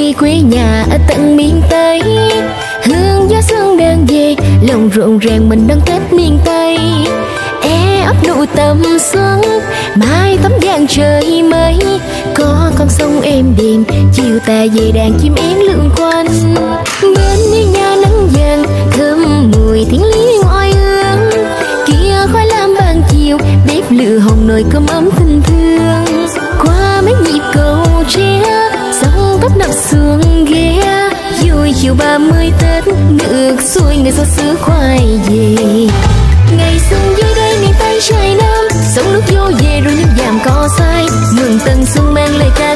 đây quê nhà ở tận miền Tây, hương gió xuân đang về, lòng rộn ràng mình đón Tết miền Tây. Ấp nụ tầm xuân, mai tấm vàng trời mây, có con sông êm đềm, chiều tà về đàn chim én lượn quanh. Bên nhà nắng vàng, thơm mùi thiên lý ngôi hương, kia khói lam ban chiều, bếp lửa hồng nồi cơm ấm tình thương. Qua mấy nhịp cầu tre, sông tấp nập xuồng ghe, vui chiều 30 Tết, nước xuôi người xót xứ khoai về. Ngày xuân dưới đây miền Tây trời Nam, sông nước vô về rồi những dàm cỏ say, mừng tần xuân mang lời ca